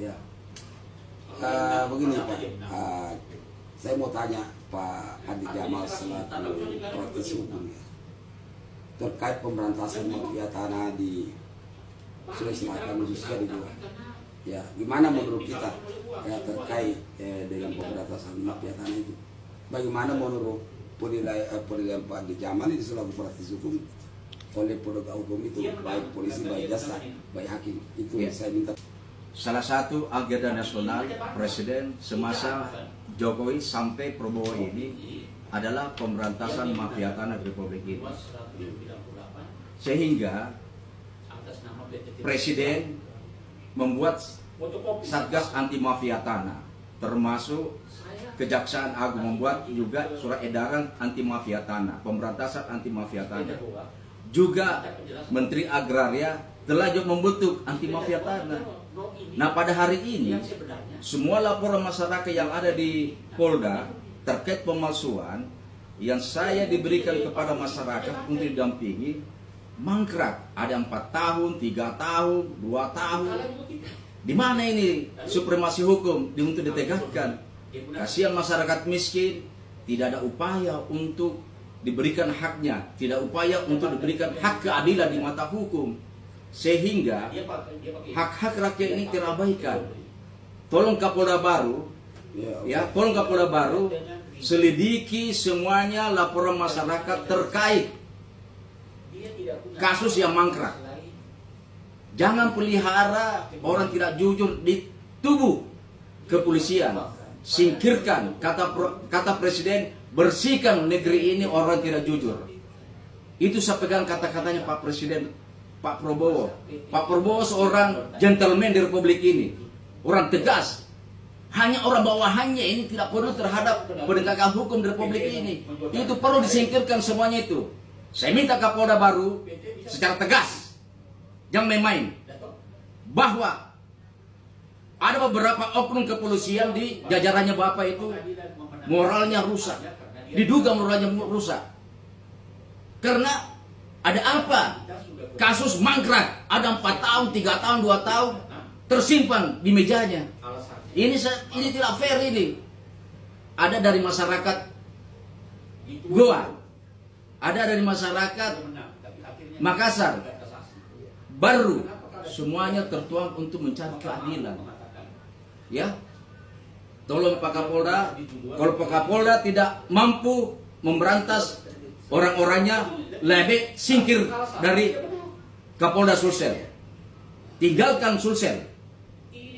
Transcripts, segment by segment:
Ya, begini Pak, saya mau tanya Pak Andi Jamal selaku praktisi hukum ya, terkait pemberantasan mafia tanah di Sulawesi Selatan khususnya di Goa. Ya, gimana menurut kita ya, terkait dengan pemberantasan mafia tanah itu? Bagaimana menurut penilaian Pak Andi Jamal ini selaku praktisi hukum oleh penegak hukum itu, baik polisi, baik jaksa, baik hakim? Itu Ya. saya minta. Salah satu agenda nasional Presiden semasa Jokowi sampai Prabowo ini adalah pemberantasan mafia tanah di Republik ini. Sehingga Presiden membuat Satgas Anti Mafia Tanah, termasuk Kejaksaan Agung membuat juga surat edaran anti mafia tanah, pemberantasan anti mafia tanah. Juga Menteri Agraria telah juga membentuk anti mafia tanah. Nah, pada hari ini semua laporan masyarakat yang ada di Polda terkait pemalsuan yang saya diberikan kepada masyarakat untuk didampingi mangkrak. Ada 4 tahun, 3 tahun, 2 tahun. Di mana ini supremasi hukum untuk ditegakkan? Kasihan masyarakat miskin, tidak ada upaya untuk diberikan haknya, tidak upaya untuk diberikan hak keadilan di mata hukum. Sehingga hak-hak rakyat ini terabaikan. Tolong Kapolda baru, ya, tolong Kapolda baru selidiki semuanya laporan masyarakat terkait kasus yang mangkrak. Jangan pelihara orang tidak jujur di tubuh kepolisian. Singkirkan, kata Presiden, bersihkan negeri ini orang tidak jujur. Itu saya pegang kata-katanya Pak Presiden, Pak Prabowo. Pak Prabowo seorang gentleman di Republik ini, orang tegas. Hanya orang bawahannya ini tidak perlu terhadap penegakan hukum di Republik ini. Itu perlu disingkirkan semuanya itu. Saya minta Kapolda baru secara tegas, jangan main-main, bahwa ada beberapa oknum kepolisian di jajarannya Bapak itu moralnya rusak, diduga moralnya rusak. Karena ada apa? Kasus mangkrak, ada 4 tahun, 3 tahun, 2 tahun tersimpan di mejanya. Ini tidak fair ini. Ada dari masyarakat Goa, ada dari masyarakat Makassar, baru semuanya tertuang untuk mencari keadilan. Ya, tolong Pak Kapolda, kalau Pak Kapolda tidak mampu memberantas orang-orangnya, lebih singkir dari Kapolda Sulsel, tinggalkan Sulsel.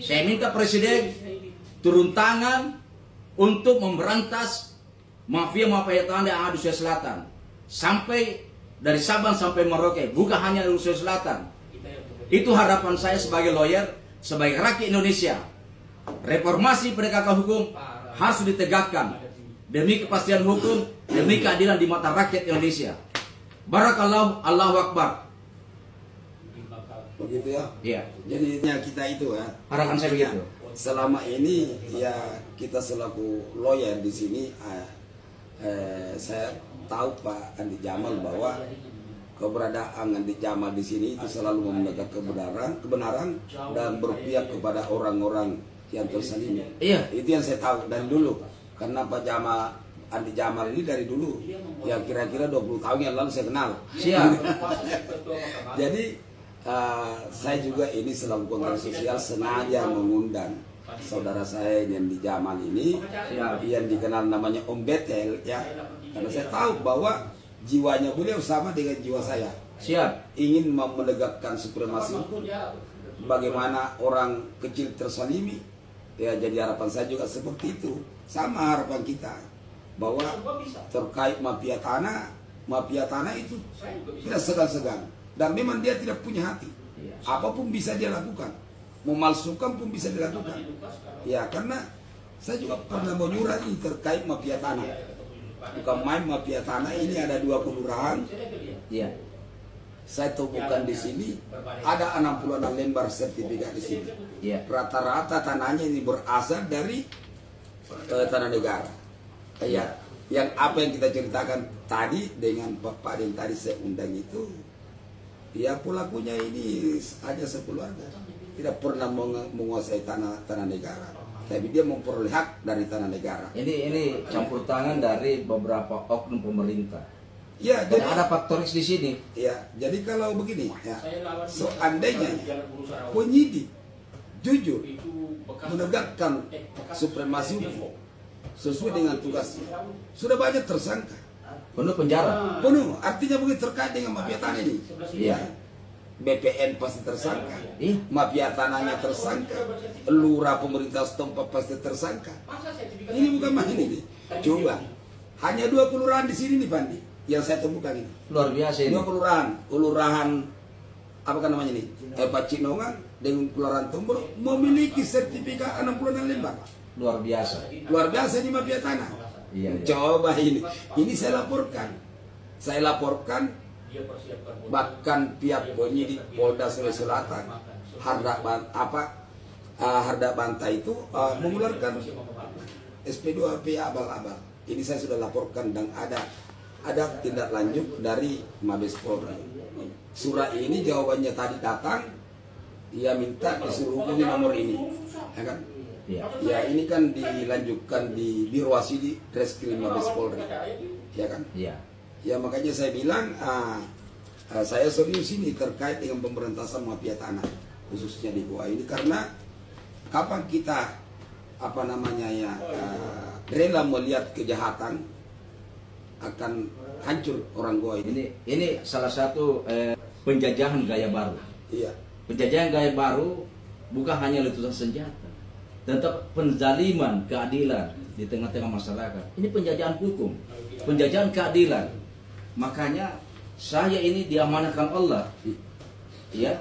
Saya minta Presiden turun tangan untuk memberantas mafia-mafia tanah yang ada di Sulawesi Selatan, sampai dari Sabang sampai Merauke, bukan hanya di Sulawesi Selatan. Itu harapan saya sebagai lawyer, sebagai rakyat Indonesia. Reformasi penegakan hukum harus ditegakkan demi kepastian hukum, demi keadilan di mata rakyat Indonesia. Barakallahu, Allahu Akbar. Begitu ya? Iya. Jadi kita itu ya. Harapan saya begitu. Selama ini ya kita selaku lawyer di sini, saya tahu Pak Andi Jamal bahwa keberadaan Andi Jamal di sini itu selalu menegakkan kebenaran dan berpihak kepada orang-orang yang tersalimi. Iya. Itu yang saya tahu dari dulu. Karena Pak Andi Jamal ini dari dulu, ya kira-kira 20 tahun yang lalu saya kenal. Siap. Jadi saya juga ini selaku kontrak sosial sengaja mengundang saudara saya yang di Jamal ini, yang dikenal namanya Om Betel ya, karena saya tahu bahwa jiwanya beliau sama dengan jiwa saya. Siap. Ingin menegakkan supremasi hukum, bagaimana orang kecil tersalimi. Ya, jadi harapan saya juga seperti itu. Sama harapan kita bahwa terkait mafia tanah itu tidak segan-segan. Dan memang dia tidak punya hati. Apapun bisa dia lakukan. Memalsukan pun bisa dilakukan. Ya, karena saya juga pernah menyurat ini terkait mafia tanah. Bukan main mafia tanah, ini ada 2 kelurahan. Iya. Saya temukan di sini ada 66 lembar sertifikat di sini. Iya. Rata-rata tanahnya ini berasal dari tanah negara. Ya, yang apa yang kita ceritakan tadi dengan Bapak yang tadi saya undang itu, ya pelakunya ini hanya sekeluarga. tidak pernah menguasai tanah negara, tapi dia memperoleh hak dari tanah negara. Ini campur tangan dari beberapa oknum pemerintah. Ya, Dan jadi ada faktor X di sini. ya, jadi kalau begini ya, seandainya penyidik jujur menegakkan supremasi hukum sesuai dengan tugasnya, sudah banyak tersangka. Penuh penjara. Penuh, artinya begini terkait dengan mafia tanah ini. Iya. BPN pasti tersangka, Iya. mafia tanahnya tersangka, lurah pemerintah setempat pasti tersangka. Ini bukan main ini. Coba, hanya 2 kelurahan di sini nih Pandi, yang saya temukan ini. Luar biasa ini. 2 kelurahan, apa kan namanya ini? Pacinongan dengan kelurahan Tombol memiliki sertifikat 66 lembar. Luar biasa. Luar biasa ini mafia tanah. Iya. Coba ini saya laporkan. Saya laporkan bahkan pihak penyidik Polda Sulawesi Selatan Harda Banta itu mengeluarkan SP2P abal-abal. Ini saya sudah laporkan dan ada tindak lanjut dari Mabes Polri. Surat ini jawabannya tadi datang, dia minta disuruh hubungi nomor ini, ya kan? Iya. Ya ini kan dilanjutkan di Biro Wasidi Reskrim Mabes Polri, ya kan? Iya. Ya makanya saya bilang saya serius ini terkait dengan pemberantasan mafia tanah khususnya di Goa ini, karena kapan kita rela melihat kejahatan akan hancur orang Goa ini. Ini salah satu penjajahan gaya baru. Iya. Penjajahan gaya baru bukan hanya letusan senjata, tetap penzaliman keadilan di tengah-tengah masyarakat. Ini penjajahan hukum, penjajahan keadilan. Makanya saya ini diamanahkan Allah, ya.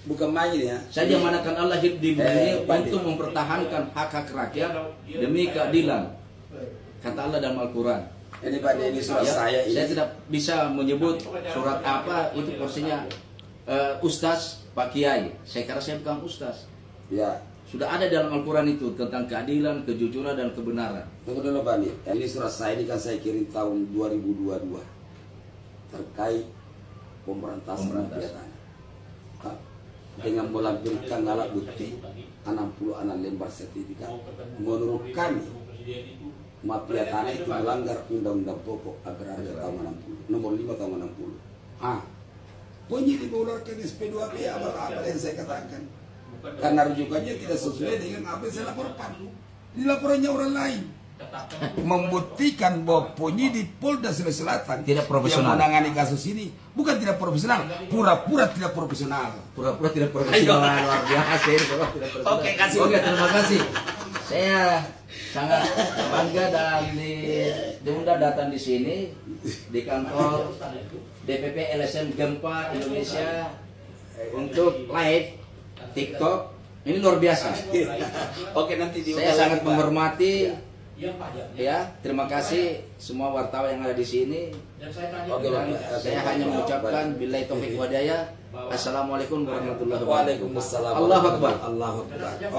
Bukan main ya. Saya diamanahkan Allah hidup di bumi ini untuk mempertahankan hak-hak rakyat demi keadilan. Kata Allah dalam Al-Quran. Ini Pak, ini surat Ya, saya ini. saya tidak bisa menyebut surat apa itu porsinya. Ustaz, Pak Kiai, saya kira saya bukan ustaz. Ya. Sudah ada dalam Al-Quran itu tentang keadilan, kejujuran, dan kebenaran. Tunggu dulu Pak Andi. Ini surat saya ini kan saya kirim tahun 2022 terkait pemberantasan mafia tanah. Dengan melampirkan alat bukti 66 lembar sertifikat. Menurut kami, mafia tanah itu melanggar Undang-Undang Pokok Agraria tahun 60, nomor 5 tahun 60. Penyidik mengeluarkan SP2P abal-abal yang saya katakan. Karena rujukannya tidak sesuai dengan apa yang saya laporkan. Ini laporannya orang lain. Membuktikan bahwa penyidik Polda Sulawesi Selatan Tidak profesional. yang menangani kasus ini bukan tidak profesional, pura-pura tidak profesional. Pura-pura tidak profesional, luar biasa. Tidak profesional. Oke, kasih. Oke, terima kasih. Saya sangat bangga dan diundang datang di sini di kantor DPP LSM Gempa Indonesia untuk live TikTok. Ini luar biasa. Oke, nanti Saya sangat menghormati. Ya, terima kasih semua wartawan yang ada di sini. Oke, Dan Pak. saya hanya mengucapkan billahi taufik wa hidayah. Assalamualaikum warahmatullahi wabarakatuh. Waalaikumsalam. Allahu Akbar. Allahu Akbar.